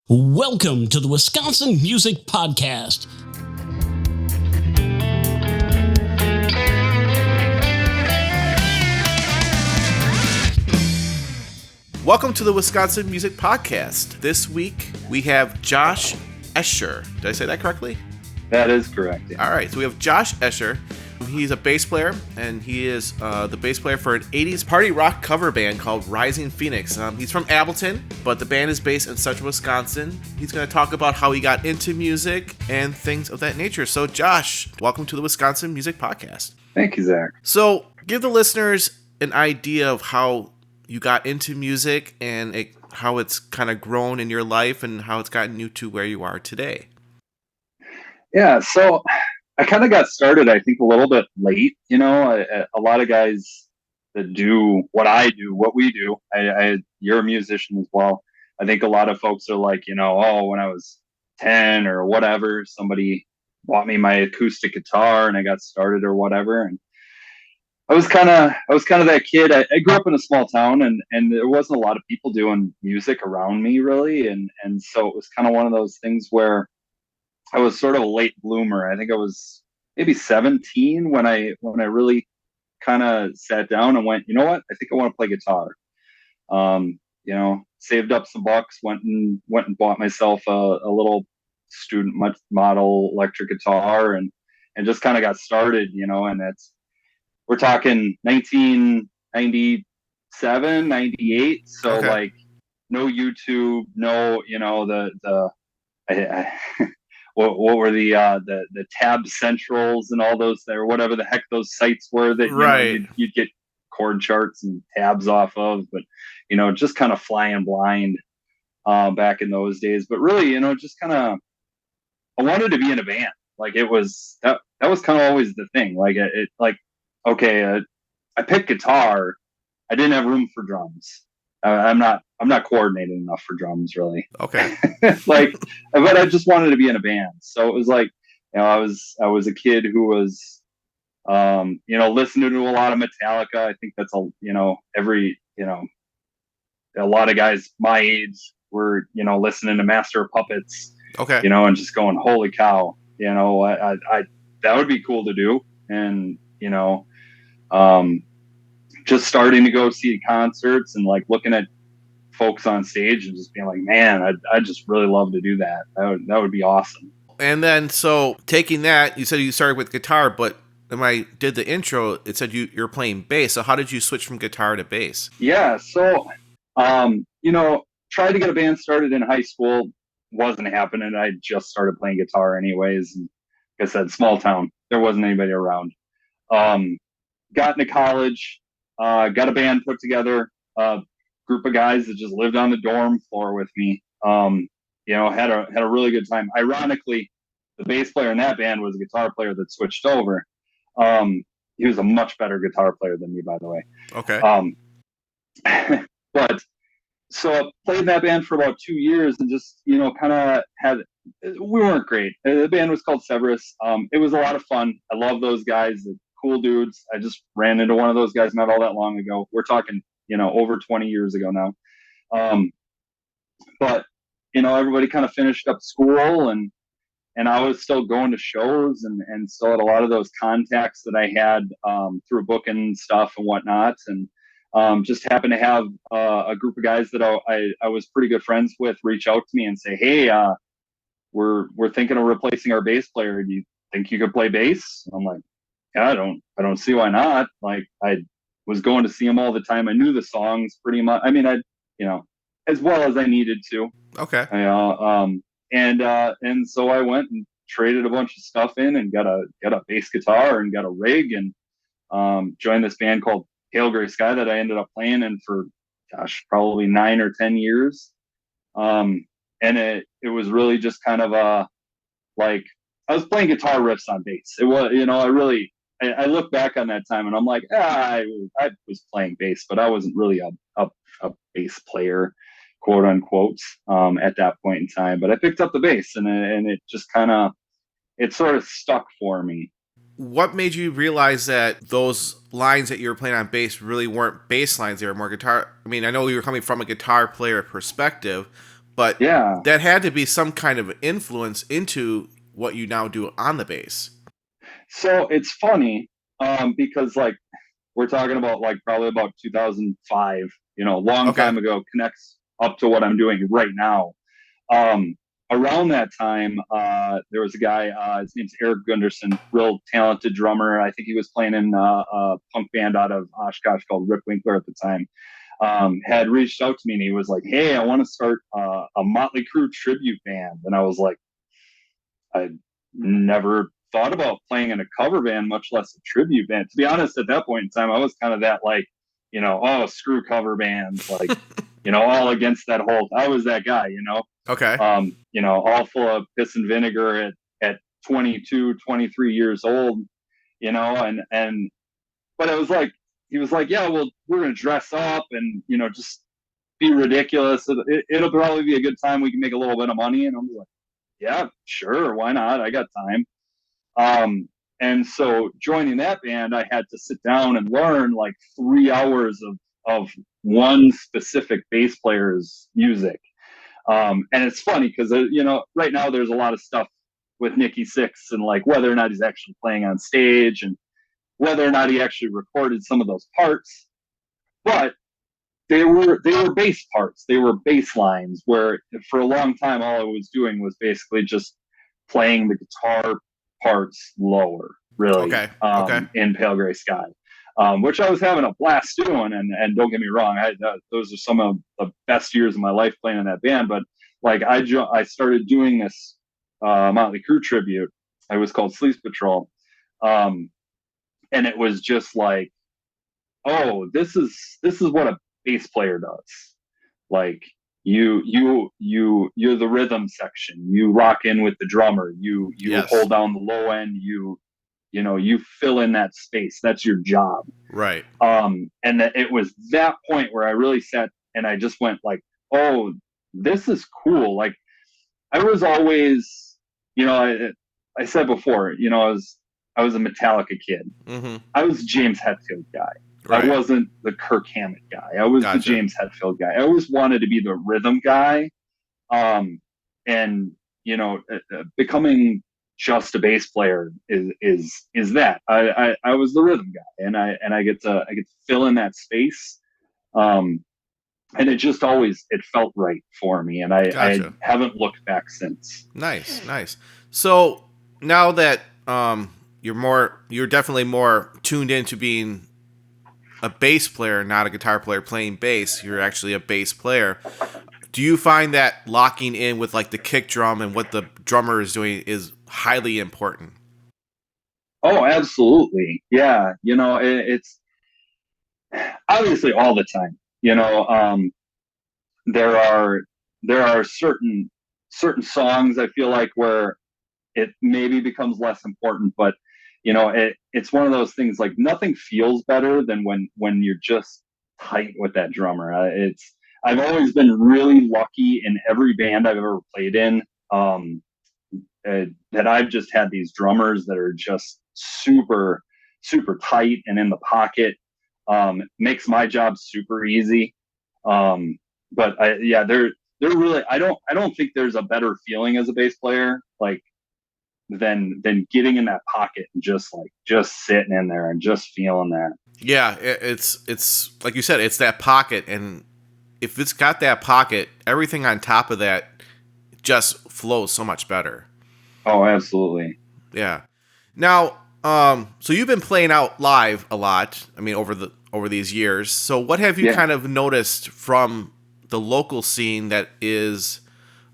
Welcome to the Wisconsin Music Podcast. Welcome to the Wisconsin Music Podcast. This week we have Josh Escher. Did I say that correctly? That is correct. Yeah. All right, so we have Josh Escher. He's a bass player, and he is the bass player for an 80s party rock cover band called Rising Phoenix. He's from Appleton, but the band is based in central Wisconsin. He's going to talk about how he got into music and things of that nature. So, Josh, welcome to the Wisconsin Music Podcast. Thank you, Zach. So, give the listeners an idea of how you got into music and how it's kind of grown in your life and how it's gotten you to where you are today. Yeah, so I kind of got started, I think, a little bit late. You know, a lot of guys that do what I do, what we do, you're a musician as well. I think a lot of folks are like, when I was 10 or whatever, somebody bought me my acoustic guitar and I got started or whatever. And I was kind of that kid. I grew up in a small town and there wasn't a lot of people doing music around me really. And so it was kind of one of those things where I was sort of a late bloomer. I think I was maybe 17 when I really kind of sat down and went, you know what? I think I want to play guitar. Saved up some bucks, went and bought myself a little student model electric guitar and just kind of got started, and we're talking 1997, 98. So okay. Like no YouTube, no, what were the tab centrals and all those there, whatever the heck those sites were that right. You'd get chord charts and tabs off of, but just kind of flying blind back in those days. But really, just kind of I wanted to be in a band. Like it was that was kind of always the thing. Like I picked guitar. I didn't have room for drums. I'm not coordinated enough for drums, really. Okay. But I just wanted to be in a band. So it was like, I was a kid who was, listening to a lot of Metallica. I think that's a lot of guys my age were, listening to Master of Puppets. Okay. And just going, holy cow, I that would be cool to do. And, just starting to go see concerts and like looking at folks on stage and just being like, man, I just really love to do that. That would be awesome. And then, so taking that, you said you started with guitar, but when I did the intro, it said you're playing bass. So how did you switch from guitar to bass? Yeah. So, tried to get a band started in high school. Wasn't happening. I just started playing guitar anyways. And like I said, small town, there wasn't anybody around. Got into college, got a band put together, group of guys that just lived on the dorm floor with me. Had a really good time. Ironically, the bass player in that band was a guitar player that switched over. He was a much better guitar player than me, by the way. Okay. But so I played in that band for about 2 years and just, kind of we weren't great. The band was called Severus. It was a lot of fun. I love those guys. Cool dudes. I just ran into one of those guys not all that long ago. We're talking, over 20 years ago now. But everybody kind of finished up school and I was still going to shows and still had a lot of those contacts that I had through booking stuff and whatnot. And just happened to have a group of guys that I was pretty good friends with reach out to me and say, hey, we're thinking of replacing our bass player. Do you think you could play bass? I'm like, yeah, I don't see why not. Like I was going to see them all the time. I knew the songs pretty much. I mean, as well as I needed to. Okay. And so I went and traded a bunch of stuff in and got a bass guitar and got a rig and joined this band called Pale Gray Sky that I ended up playing in for, probably 9 or 10 years. And it was really just kind of I was playing guitar riffs on bass. It was, I look back on that time and I'm like, I was playing bass, but I wasn't really a bass player, quote unquote, at that point in time. But I picked up the bass and it just it sort of stuck for me. What made you realize that those lines that you were playing on bass really weren't bass lines, they were more guitar? I mean, I know you were coming from a guitar player perspective, but Yeah. that had to be some kind of influence into what you now do on the bass. So it's funny, because like we're talking about like probably about 2005, long Okay. time ago, connects up to what I'm doing right now. Um, Around that time, there was a guy, his name's Eric Gunderson, real talented drummer. I think he was playing in a punk band out of Oshkosh called Rick Winkler at the time. Had reached out to me and he was like, "Hey, I want to start a Motley Crue tribute band." And I was like, I never thought about playing in a cover band, much less a tribute band. To be honest, at that point in time, I was kind of that like, oh, screw cover bands, like, all against that whole. I was that guy, Okay. all full of piss and vinegar at 22, 23 years old, and but it was like he was like, yeah, well, we're gonna dress up and just be ridiculous. It'll probably be a good time. We can make a little bit of money, and I'm like, yeah, sure, why not? I got time. And so joining that band, I had to sit down and learn like 3 hours of one specific bass player's music. And it's funny because, right now there's a lot of stuff with Nikki Sixx and like whether or not he's actually playing on stage and whether or not he actually recorded some of those parts. But they were bass parts. They were bass lines where for a long time all I was doing was basically just playing the guitar parts lower, really. Okay. In Pale Gray Sky, which I was having a blast doing. And don't get me wrong, those are some of the best years of my life playing in that band. But like I started doing this Motley Crue tribute. It was called Sleep Patrol, and it was just like, oh, this is what a bass player does. Like you're the rhythm section. You lock in with the drummer. You Yes. hold down the low end. You fill in that space. That's your job. Right. And that it was that point where I really sat and I just went like, oh, this is cool. Like I was always, I said before, I was a Metallica kid. Mm-hmm. I was a James Hetfield guy. Right. I wasn't the Kirk Hammett guy. I was Gotcha. the James Hetfield guy. I always wanted to be the rhythm guy. And becoming just a bass player is that. I was the rhythm guy, and I get to fill in that space. And it just always felt right for me, and Gotcha. I haven't looked back since. Nice. So now that you're definitely more tuned into being a bass player, not a guitar player playing bass. You're actually a bass player. Do you find that locking in with like the kick drum and what the drummer is doing is highly important? Oh, absolutely. Yeah. It's obviously all the time, there are certain songs I feel like where it maybe becomes less important, but it's one of those things like nothing feels better than when you're just tight with that drummer. I've always been really lucky in every band I've ever played in, that I've just had these drummers that are just super super tight and in the pocket. Makes my job super easy. But they're really, I don't think there's a better feeling as a bass player like than getting in that pocket and just sitting in there and just feeling that. Yeah, it's like you said, it's that pocket, and if it's got that pocket, everything on top of that just flows so much better. Oh, absolutely. Yeah. Now, so you've been playing out live a lot. I mean, over these years. So, what have you kind of noticed from the local scene that is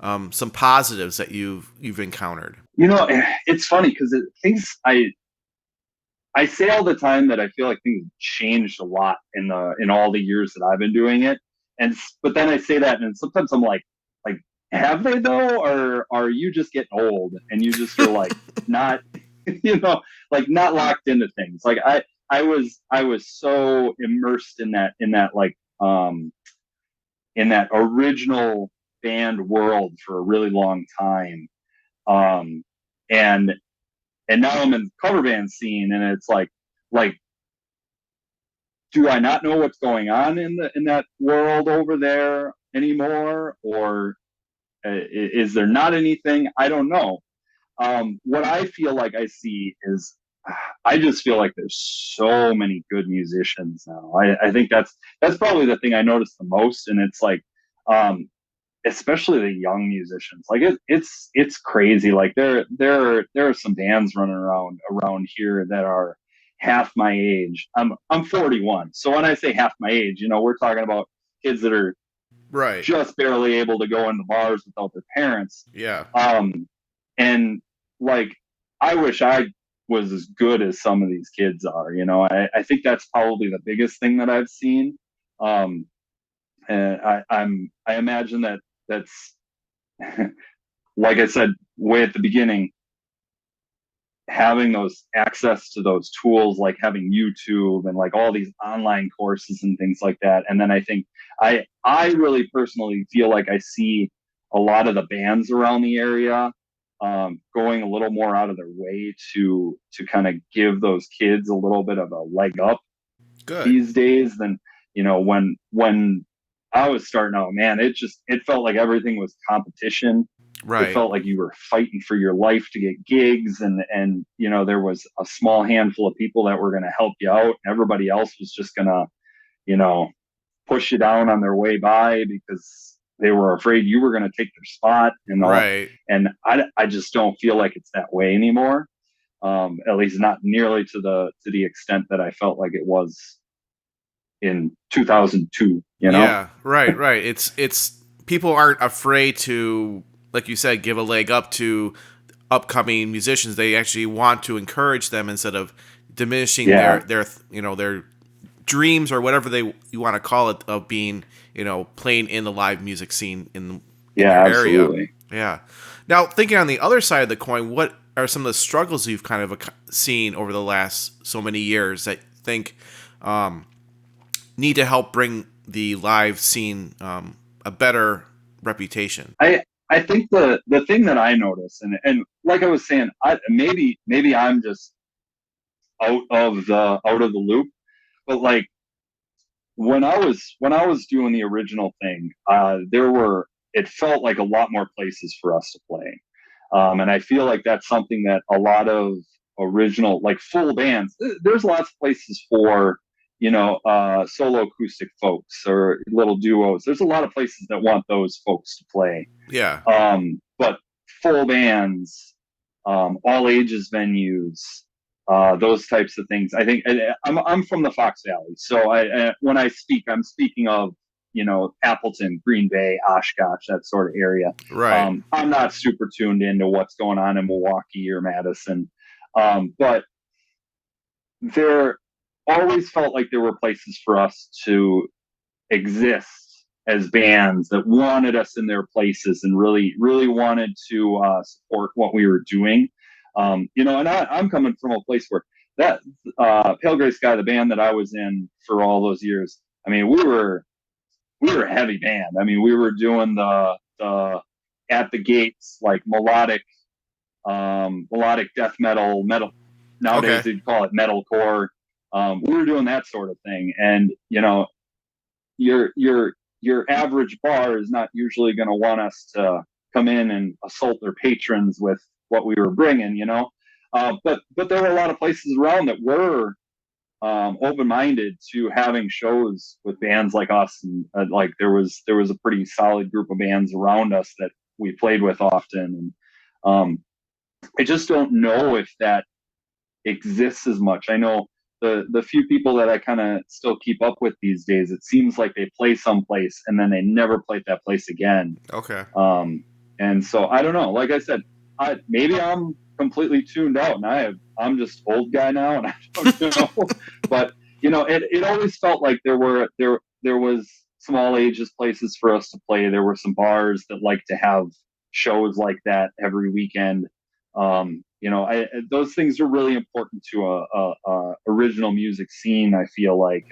some positives that you've encountered? It's funny because things I say all the time that I feel like things changed a lot in all the years that I've been doing it, but then I say that and sometimes I'm like have they though, or are you just getting old and you just feel like not like not locked into things? Like I was so immersed in that like in that original band world for a really long time, and now I'm in the cover band scene, and it's like do I not know what's going on in that world over there anymore, or Is there not anything? I don't know. What I feel like I see is, I just feel like there's so many good musicians now. I think that's probably the thing I noticed the most, and it's like, especially the young musicians. Like it's crazy. Like there are some bands running around here that are half my age. I'm 41, so when I say half my age, we're talking about kids that are Right. just barely able to go into bars without their parents. Yeah. And like, I wish I was as good as some of these kids are. I think that's probably the biggest thing that I've seen. And I imagine that's like I said way at the beginning, having those access to those tools, like having YouTube and like all these online courses and things like that. And then I think I really personally feel like I see a lot of the bands around the area going a little more out of their way to kind of give those kids a little bit of a leg up these days than when I was starting out. Man, it felt like everything was competition. Right. It felt like you were fighting for your life to get gigs, and there was a small handful of people that were going to help you out, and everybody else was just going to push you down on their way by because they were afraid you were going to take their spot and all. Right. And I just don't feel like it's that way anymore. At least not nearly to the extent that I felt like it was in 2002. Yeah. Right. It's people aren't afraid to, like you said, give a leg up to upcoming musicians. They actually want to encourage them instead of diminishing their dreams or whatever you want to call it of being, playing in the live music scene in your absolutely. area. Yeah. Now, thinking on the other side of the coin, what are some of the struggles you've kind of seen over the last so many years that you think need to help bring the live scene a better reputation? I think the thing that I notice, and like I was saying, maybe I'm just out of the loop, but like when I was doing the original thing, it felt like a lot more places for us to play, and I feel like that's something that a lot of original, like full bands, there's lots of places for solo acoustic folks or little duos. There's a lot of places that want those folks to play. Yeah. But full bands, all ages venues, those types of things. I think I'm from the Fox Valley, so when I speak, I'm speaking of Appleton, Green Bay, Oshkosh, that sort of area. Right. I'm not super tuned into what's going on in Milwaukee or Madison, but there always felt like there were places for us to exist as bands that wanted us in their places and really, really wanted to support what we were doing. And I'm coming from a place where that Pale Gray Sky, the band that I was in for all those years, I mean, we were a heavy band. I mean, we were doing the at the gates, like melodic death metal. Nowadays they'd call it metalcore. We were doing that sort of thing, and your average bar is not usually going to want us to come in and assault their patrons with what we were bringing, but there were a lot of places around that were open-minded to having shows with bands like us, and like there was a pretty solid group of bands around us that we played with often, and I just don't know if that exists as much. I know the few people that I kind of still keep up with these days, it seems like they play someplace and then they never played that place again. Okay. And so I don't know. Like I said, maybe I'm completely tuned out, and I'm just old guy now, and I don't know. But it always felt like there was small ages places for us to play. There were some bars that like to have shows like that every weekend. Those things are really important to a original music scene, I feel like.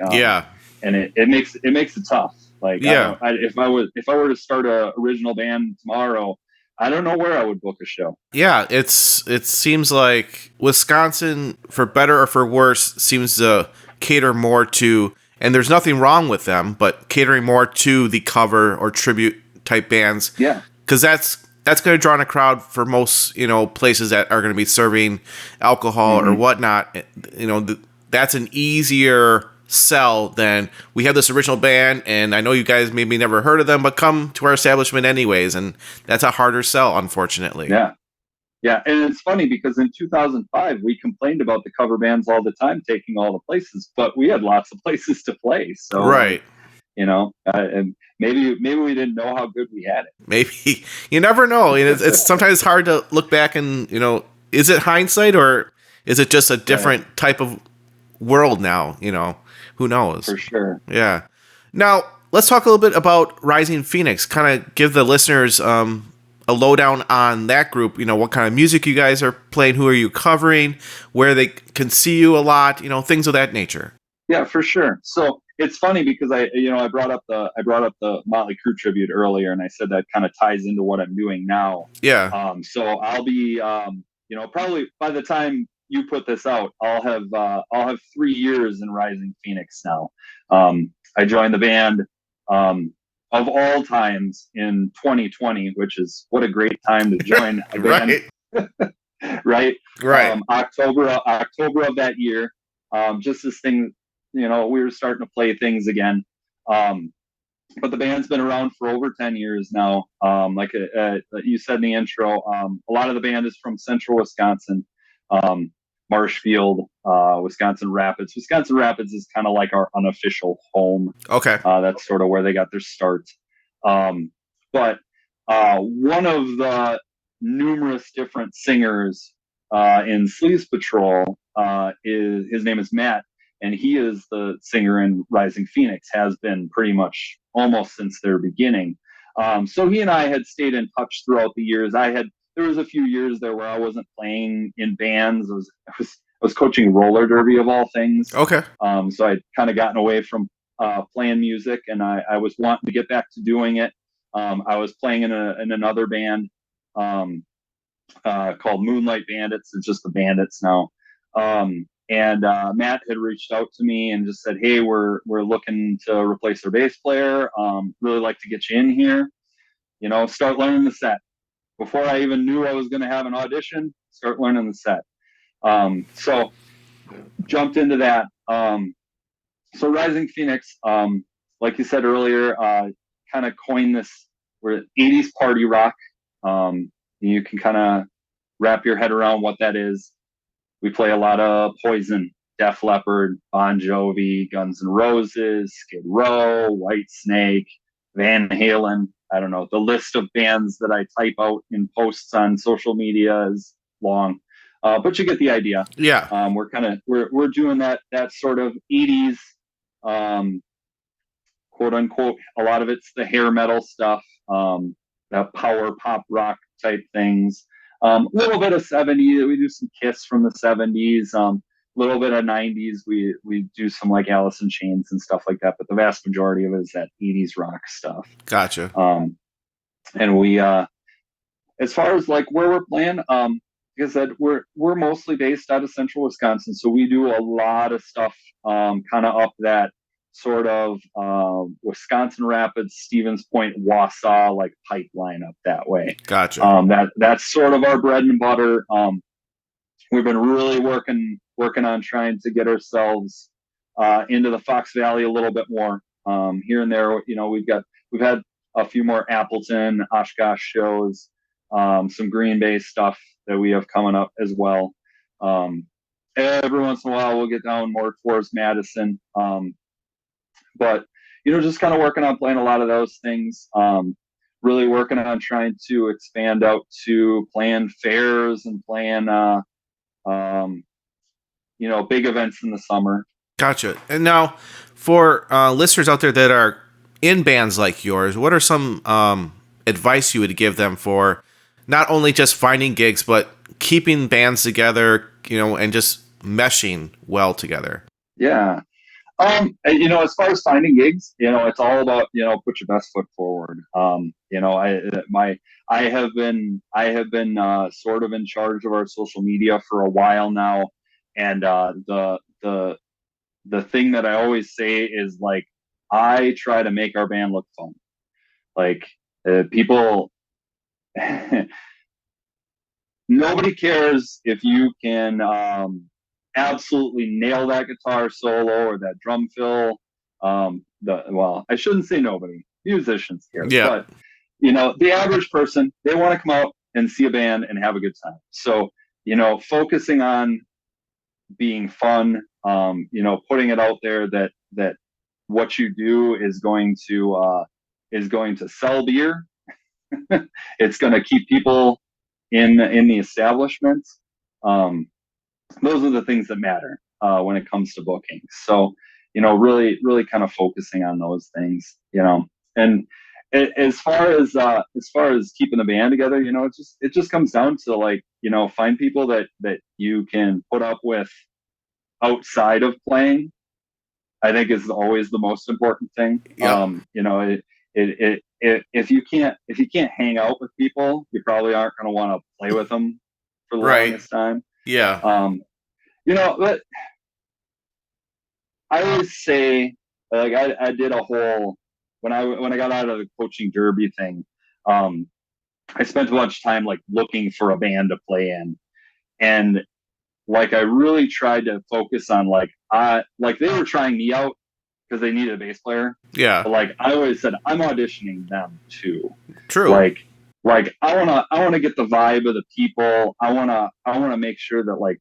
And it makes it tough. Like, if I were to start a original band tomorrow, I don't know where I would book a show. Yeah, it seems like Wisconsin, for better or for worse, seems to cater more to, and there's nothing wrong with them, but catering more to the cover or tribute type bands. Yeah. because that's going to draw in a crowd for most, places that are going to be serving alcohol or whatnot. That's an easier sell than we have this original band, and I know you guys maybe never heard of them, but come to our establishment anyways, and that's a harder sell, unfortunately. Yeah, and it's funny because in 2005 we complained about the cover bands all the time taking all the places, but we had lots of places to play. So right. And maybe we didn't know how good we had it. Maybe you never know. It's sometimes hard to look back and is it hindsight or is it just a different type of world now? Who knows? For sure. Yeah. Now let's talk a little bit about Rising Phoenix. Kind of give the listeners a lowdown on that group. What kind of music you guys are playing, who are you covering, where they can see you a lot. Things of that nature. Yeah, for sure. So it's funny because I brought up the Motley Crue tribute earlier, and I said that kind of ties into what I'm doing now. Yeah. So I'll be, probably by the time you put this out, I'll have 3 years in Rising Phoenix now. I joined the band of all times in 2020, which is what a great time to join a band. Right. October of that year. Just this thing, we were starting to play things again. But the band's been around for over 10 years now. Like you said in the intro, a lot of the band is from central Wisconsin, Marshfield, Wisconsin Rapids. Wisconsin Rapids is kind of like our unofficial home. Okay. That's sort of where they got their start. But one of the numerous different singers in Sleaze Patrol his name is Matt, and he is the singer in Rising Phoenix, has been pretty much almost since their beginning. So he and I had stayed in touch throughout the years. There was a few years there where I wasn't playing in bands. I was coaching roller derby of all things. Okay. So I'd kind of gotten away from playing music, and I was wanting to get back to doing it. I was playing in another band called Moonlight Bandits. It's just the Bandits now. And Matt had reached out to me and just said, "Hey, we're looking to replace our bass player. Really like to get you in here. Start learning the set." Before I even knew I was going to have an audition, start learning the set. So jumped into that. So Rising Phoenix, like you said earlier, kind of coined this. We're 80s party rock. You can kind of wrap your head around what that is. We play a lot of Poison, Def Leppard, Bon Jovi, Guns N' Roses, Skid Row, Whitesnake, Van Halen. I don't know. The list of bands that I type out in posts on social media is long, but you get the idea. Yeah. We're doing that sort of 80s, quote unquote. A lot of it's the hair metal stuff, that power pop rock type things. A little bit of 70s. We do some Kiss from the 70s. Little bit of 90s. We do some like Alice in Chains and stuff like that. But the vast majority of it is that 80s rock stuff. Gotcha. And we, as far as like where we're playing, like I said, we're mostly based out of central Wisconsin. So we do a lot of stuff, kind of up that sort of Wisconsin Rapids, Stevens Point, Wausau, like pipeline up that way. Gotcha. That's sort of our bread and butter. We've been really working on trying to get ourselves into the Fox Valley a little bit more. Here and there, we've had a few more Appleton, Oshkosh shows, some Green Bay stuff that we have coming up as well. Every once in a while, we'll get down more towards Madison. But just kind of working on playing a lot of those things. Really working on trying to expand out to playing fairs and playing, big events in the summer. Gotcha. And now, for listeners out there that are in bands like yours, what are some advice you would give them for not only just finding gigs, but keeping bands together, and just meshing well together? Yeah. As far as finding gigs, it's all about, put your best foot forward. I have been sort of in charge of our social media for a while now. And, the thing that I always say is like, I try to make our band look fun. Like people nobody cares if you can absolutely nail that guitar solo or that drum fill. Well, I shouldn't say nobody. Musicians care, Yeah. but the average person, they want to come out and see a band and have a good time. So focusing on being fun, putting it out there that what you do is going to sell beer. It's going to keep people in the establishment. Um, those are the things that matter when it comes to booking. So, really kind of focusing on those things, and as far as keeping the band together, it just comes down to like, find people that you can put up with outside of playing. I think is always the most important thing. Yep. If you can't hang out with people, you probably aren't going to want to play with them for the Right. longest time. Yeah. But I always say, like, I did a whole when I got out of the coaching derby thing. I spent a bunch of time like looking for a band to play in, and like I really tried to focus on like they were trying me out because they needed a bass player. Yeah. But like I always said, I'm auditioning them too. True. Like I wanna get the vibe of the people. I wanna make sure that like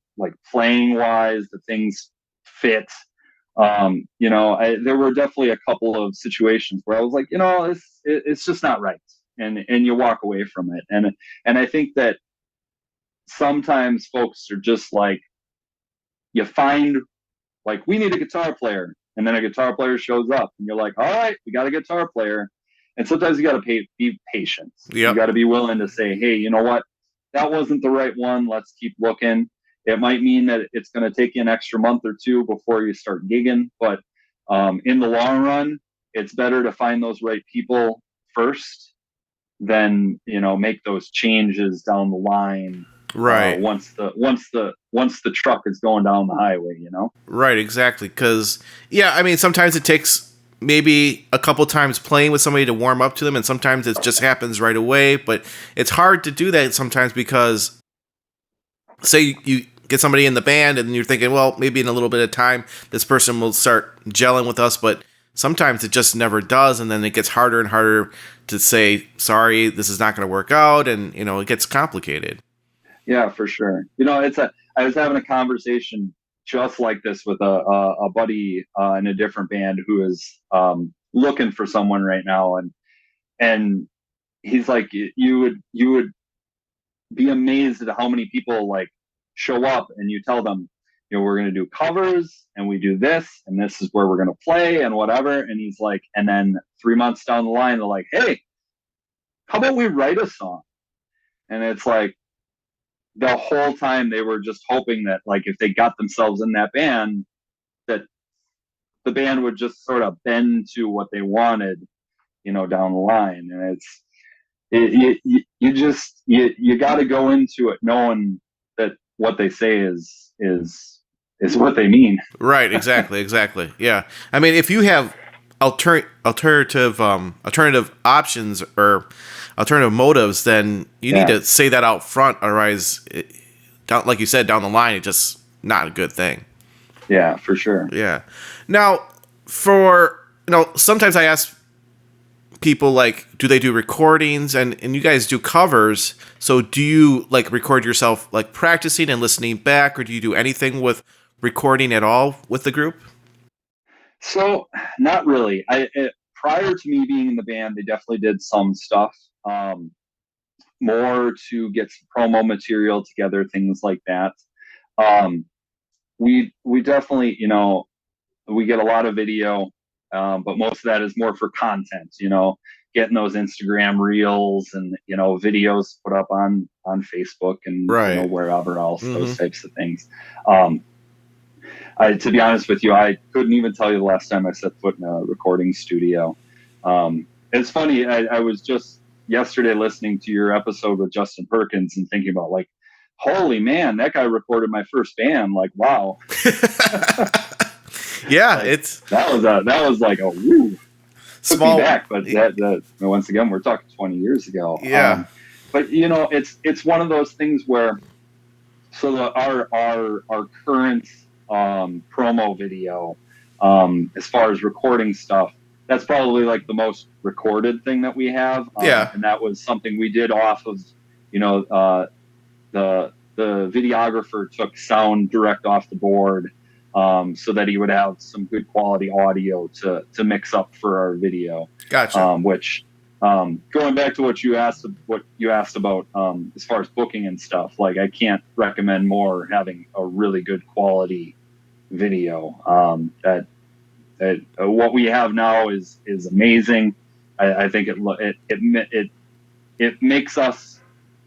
playing wise the things fit. There were definitely a couple of situations where I was like, it's just not right, and you walk away from it, and I think that sometimes folks are just like, you find like, we need a guitar player, and then a guitar player shows up and you're like, all right, we got a guitar player. And sometimes you got to be patient. Yep. You got to be willing to say, hey, you know what, that wasn't the right one, let's keep looking. It might mean that it's going to take you an extra month or two before you start gigging, but in the long run, it's better to find those right people first than make those changes down the line. Right. Once the truck is going down the highway, Right, exactly. Because, yeah, I mean, sometimes it takes maybe a couple times playing with somebody to warm up to them, and sometimes it just happens right away. But it's hard to do that sometimes because, say you get somebody in the band and you're thinking, well, maybe in a little bit of time, this person will start gelling with us, but sometimes it just never does, and then it gets harder and harder to say, sorry, this is not going to work out, and, it gets complicated. Yeah, for sure. I was having a conversation just like this with a buddy in a different band who is looking for someone right now, and he's like, you would be amazed at how many people like show up, and you tell them, we're going to do covers, and we do this, and this is where we're going to play, and whatever. And he's like, and then 3 months down the line, they're like, hey, how about we write a song? And it's like, the whole time they were just hoping that like if they got themselves in that band, that the band would just sort of bend to what they wanted, down the line. And you got to go into it knowing that what they say is what they mean. Right, exactly. Yeah. I mean, if you have alternative options or alternative motives, then you need to say that out front, otherwise, like you said, down the line, it's just not a good thing. Yeah, for sure. Yeah. Now, sometimes I ask people, like, do they do recordings? And you guys do covers. So do you, like, record yourself, like, practicing and listening back, or do you do anything with recording at all with the group? So, not really. Prior to me being in the band, they definitely did some stuff, more to get some promo material together, things like that. We definitely, we get a lot of video, but most of that is more for content, getting those Instagram reels and, videos put up on Facebook and Right. Wherever else, Mm-hmm. those types of things. To be honest with you, I couldn't even tell you the last time I set foot in a recording studio. It's funny. I was just yesterday listening to your episode with Justin Perkins and thinking about like, holy man, that guy recorded my first band. Like, wow. Yeah, like, that was like a woo. Took me back, but that once again, we're talking 20 years ago. Yeah. but it's one of those things where, so our current promo video, as far as recording stuff, that's probably like the most recorded thing that we have. Yeah. And that was something we did off of, the videographer took sound direct off the board, so that he would have some good quality audio to mix up for our video. Gotcha. Which, going back to what you asked about, as far as booking and stuff, like I can't recommend more having a really good quality video. That what we have now is amazing. I think it makes us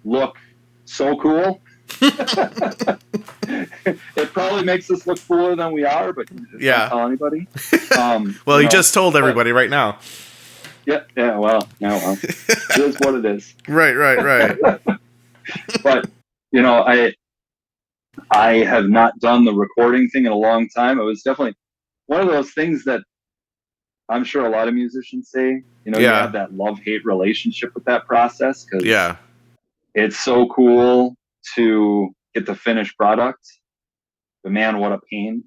look so cool. It probably makes us look cooler than we are, but don't tell anybody. Well, you just told everybody right now. Yeah. Well, it is what it is. Right. But I have not done the recording thing in a long time. It was definitely one of those things that I'm sure a lot of musicians say. You have that love-hate relationship with that process, because it's so cool to get the finished product, but man, what a pain.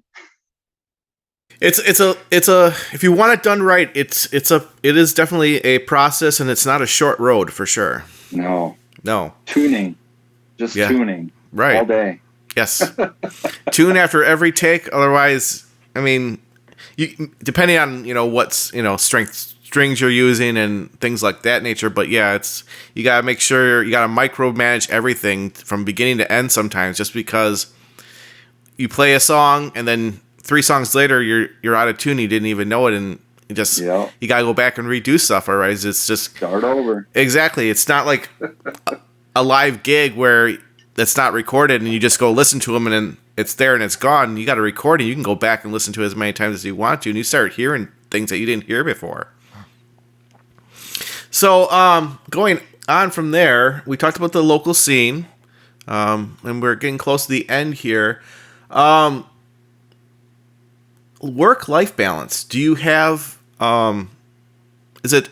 It's a if you want it done right, it is definitely a process, and it's not a short road for sure. No. Tuning. Tuning. Right. All day. Yes. Tune after every take. Otherwise, I mean, depending on, what's, strings you're using and things like that nature. But yeah, you got to make sure you got to micromanage everything from beginning to end sometimes, just because you play a song and then 3 songs later you're out of tune. You didn't even know it. And you got to go back and redo stuff. Otherwise it's just start over. Exactly. It's not like a live gig where that's not recorded and you just go listen to them and then it's there and it's gone. You got a recording. You can go back and listen to it as many times as you want to, and you start hearing things that you didn't hear before. So, going on from there, we talked about the local scene, and we're getting close to the end here. Work-life balance. Do you have, is it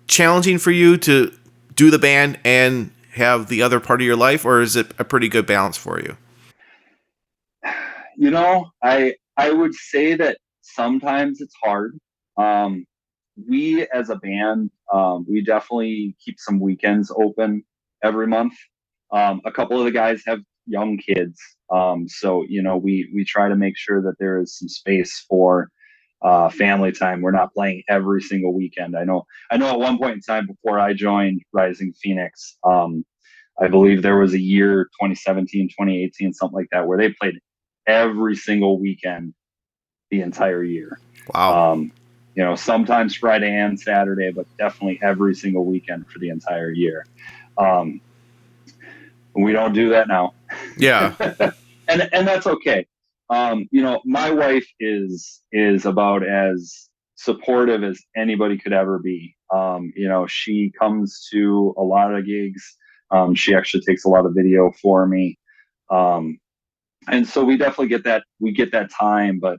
challenging for you to do the band and have the other part of your life, or is it a pretty good balance for you? I would say that sometimes it's hard. We as a band, we definitely keep some weekends open every month. A couple of the guys have young kids. So, we try to make sure that there is some space for family time. We're not playing every single weekend. I know at one point in time before I joined Rising Phoenix, I believe there was a year, 2017, 2018, something like that, where they played every single weekend the entire year. Wow. Sometimes Friday and Saturday, but definitely every single weekend for the entire year. We don't do that now. Yeah. and that's okay. My wife is about as supportive as anybody could ever be. She comes to a lot of gigs. She actually takes a lot of video for me. And so we definitely get that time, but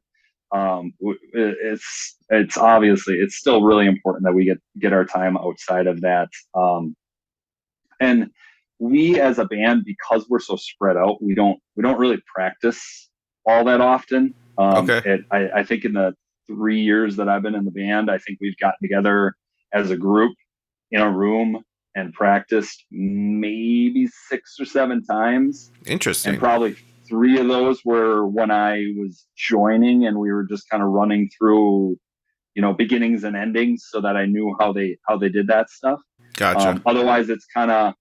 it's obviously, it's still really important that we get our time outside of that. And we as a band, because we're so spread out, we don't really practice all that often. Okay. I think in the 3 years that I've been in the band, I think we've gotten together as a group in a room and practiced maybe 6 or 7 times. Interesting. And probably 3 of those were when I was joining, and we were just kind of running through, beginnings and endings, so that I knew how they did that stuff. Gotcha. Otherwise, it's kind of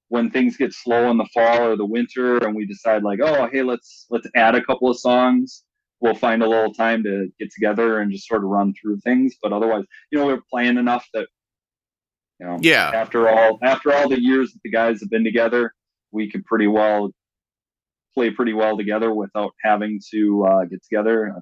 when things get slow in the fall or the winter, and we decide like, oh, hey, let's add a couple of songs. We'll find a little time to get together and just sort of run through things. But otherwise, we're playing enough that, yeah. After all the years that the guys have been together, we can play pretty well together without having to get together.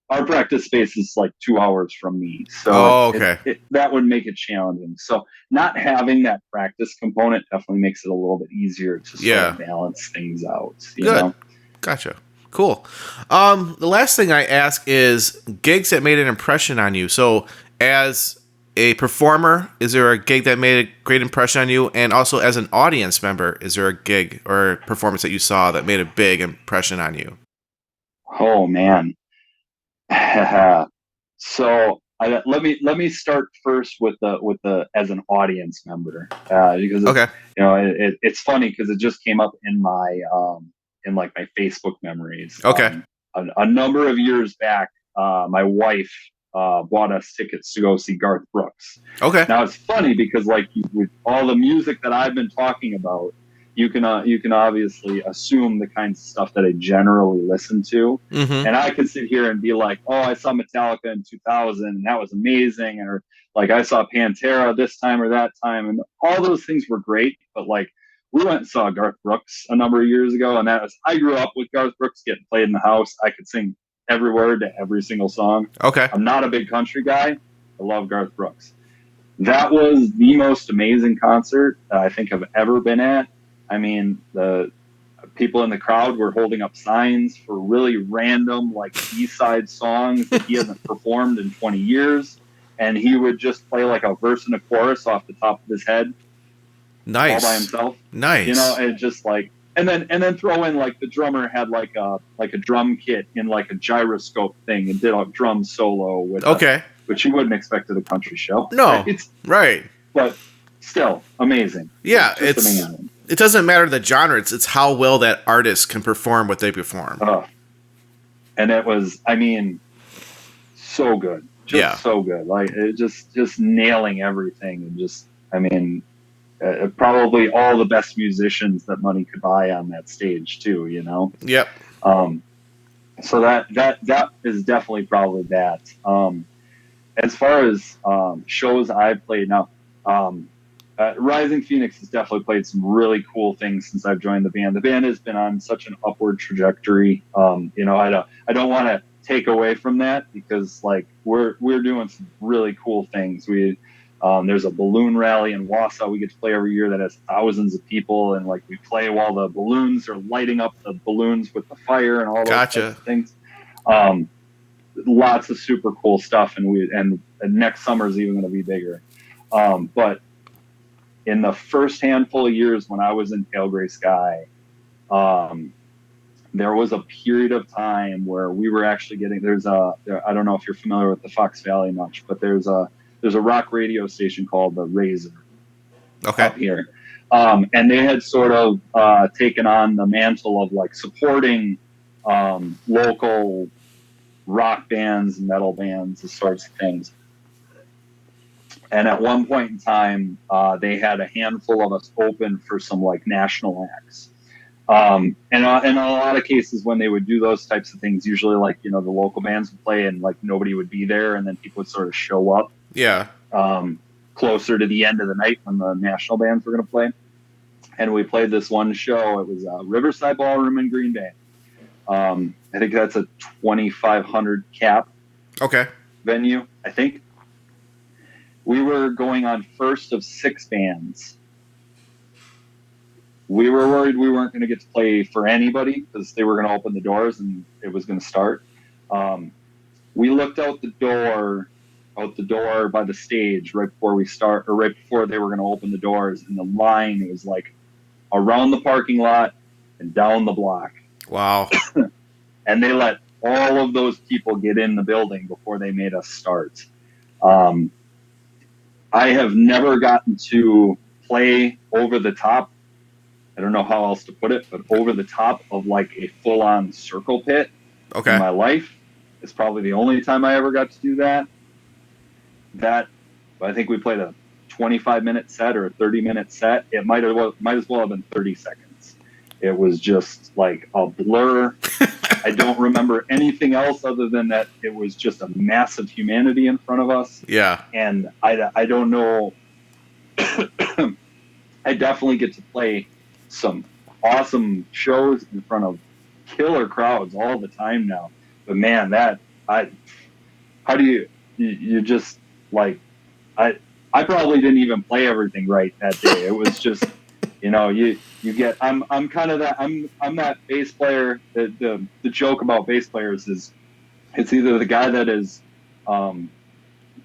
Our practice space is like 2 hours from me, so that would make it challenging. So not having that practice component definitely makes it a little bit easier to sort of balance things out. Good. Gotcha. Cool. The last thing I ask is gigs that made an impression on you. So as a performer, is there a gig that made a great impression on you? And also as an audience member, is there a gig or performance that you saw that made a big impression on you? Oh man. So let me start first with the as an audience member, because Okay. it's funny because it just came up in my in like my Facebook memories. Okay. A number of years back, my wife bought us tickets to go see Garth Brooks. Okay. Now it's funny because like with all the music that I've been talking about, you can obviously assume the kinds of stuff that I generally listen to, Mm-hmm. and I could sit here and be like, oh, I saw Metallica in 2000 and that was amazing, or like I saw Pantera this time or that time, and all those things were great, but like we went and saw Garth Brooks a number of years ago, and I grew up with Garth Brooks getting played in the house. I could sing every word to every single song. Okay. I'm not a big country guy. I love Garth Brooks. That was the most amazing concert that I think I've ever been at. I mean, the people in the crowd were holding up signs for really random, like B-side songs that he hasn't performed in 20 years. And he would just play like a verse and a chorus off the top of his head. Nice. All by himself. Nice. You know, and just like, and then throw in like the drummer had like a drum kit in like a gyroscope thing and did a drum solo with which you wouldn't expect at a country show. No. Right. But still amazing. Yeah, it's amazing. It doesn't matter the genre, it's how well that artist can perform what they perform. And it was, I mean, so good. So good. Like it just nailing everything, and just, I mean, probably all the best musicians that money could buy on that stage too, you know? Yep. So that is definitely probably that. As far as shows I've played now, Rising Phoenix has definitely played some really cool things since I've joined the band. The band has been on such an upward trajectory. You know, I don't want to take away from that, because like we're doing some really cool things. There's a balloon rally in Wausau we get to play every year that has thousands of people, and like we play while the balloons are lighting up the balloons with the fire and all those types of things. Lots of super cool stuff, and next summer is even going to be bigger. But in the first handful of years when I was in Pale Gray Sky, there was a period of time where we were actually getting, I don't know if you're familiar with the Fox Valley much, but there's a rock radio station called the Razor up here. And they had sort of taken on the mantle of like supporting local rock bands, metal bands, these sorts of things. And at one point in time, they had a handful of us open for some like national acts. And in a lot of cases, when they would do those types of things, usually like, you know, the local bands would play and like nobody would be there, and then people would sort of show up. Yeah. Closer to the end of the night when the national bands were going to play. And we played this one show. It was Riverside Ballroom in Green Bay. I think that's a 2,500 cap venue, I think. We were going on first of 6 bands. We were worried we weren't going to get to play for anybody because they were going to open the doors and it was going to start. We looked out the door by the stage right before we start, or right before they were going to open the doors, and the line was like around the parking lot and down the block. Wow. And they let all of those people get in the building before they made us start. I have never gotten to play over the top. I don't know how else to put it, but over the top of like a full-on circle pit in my life. It's probably the only time I ever got to do that. I think we played a 25-minute set or a 30-minute set. It might as well have been 30 seconds. It was just like a blur. I don't remember anything else other than that it was just a massive humanity in front of us. Yeah. And I don't know. I definitely get to play some awesome shows in front of killer crowds all the time now. But man, how do you just like, I probably didn't even play everything right that day. It was just, you know, you get, I'm kind of that, I'm that bass player. The joke about bass players is it's either the guy that is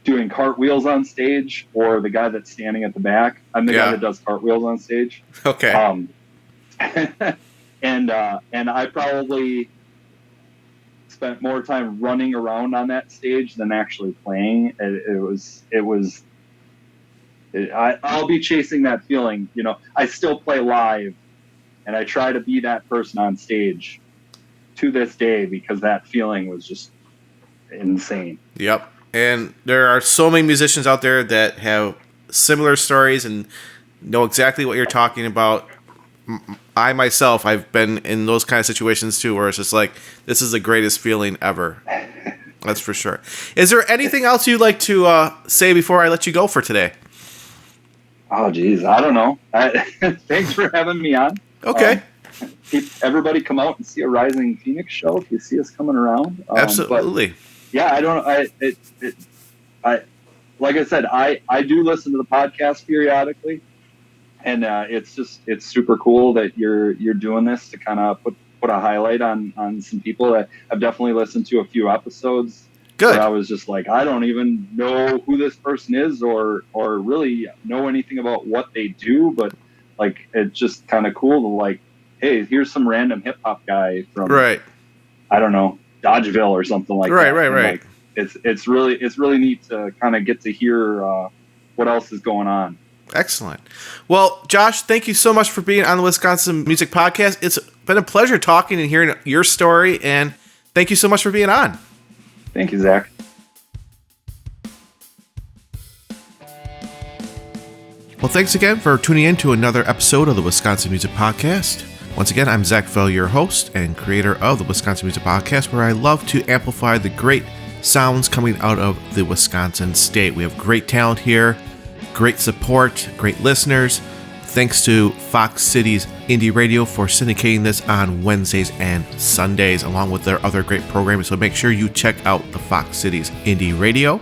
doing cartwheels on stage or the guy that's standing at the back. I'm the guy that does cartwheels on stage. Okay. And I probably spent more time running around on that stage than actually playing. I'll be chasing that feeling. You know, I still play live and I try to be that person on stage to this day because that feeling was just insane. Yep. And there are so many musicians out there that have similar stories and know exactly what you're talking about. I myself, I've been in those kind of situations too, where it's just like, this is the greatest feeling ever. That's for sure. Is there anything else you'd like to say before I let you go for today? Oh, geez. I don't know. Thanks for having me on. Okay. Everybody come out and see a Rising Phoenix show if you see us coming around. Absolutely. Yeah, I don't. Like I said, I do listen to the podcast periodically, and it's super cool that you're doing this to kind of put a highlight on some people that I've definitely listened to a few episodes. Good. Where I was just like, I don't even know who this person is or really know anything about what they do, but like it's just kind of cool to like, hey, here's some random hip hop guy from I don't know, Dodgeville or something like that. Right. Like, it's really neat to kind of get to hear what else is going on. Excellent. Well, Josh, thank you so much for being on the Wisconsin Music Podcast. It's been a pleasure talking and hearing your story, and thank you so much for being on. Thank you, Zach. Well, thanks again for tuning in to another episode of the Wisconsin Music Podcast. Once again, I'm Zach Fell, your host and creator of the Wisconsin Music Podcast, where I love to amplify the great sounds coming out of the Wisconsin state. We have great talent here, great support, great listeners. Thanks to Fox Cities Indie Radio for syndicating this on Wednesdays and Sundays, along with their other great programming. So make sure you check out the Fox Cities Indie Radio.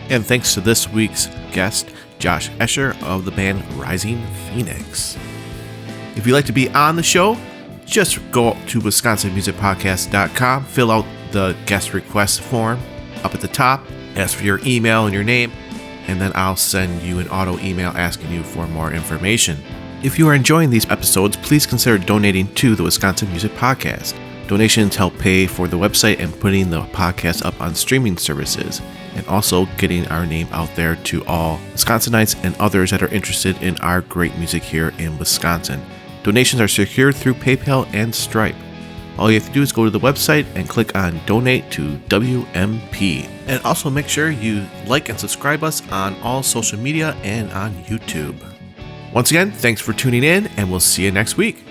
And thanks to this week's guest, Josh Escher of the band Rising Phoenix. If you'd like to be on the show, just go to wisconsinmusicpodcast.com, fill out the guest request form up at the top, ask for your email and your name, and then I'll send you an auto email asking you for more information. If you are enjoying these episodes, please consider donating to the Wisconsin Music Podcast. Donations help pay for the website and putting the podcast up on streaming services, and also getting our name out there to all Wisconsinites and others that are interested in our great music here in Wisconsin. Donations are secured through PayPal and Stripe. All you have to do is go to the website and click on Donate to WMP. And also make sure you like and subscribe us on all social media and on YouTube. Once again, thanks for tuning in, and we'll see you next week.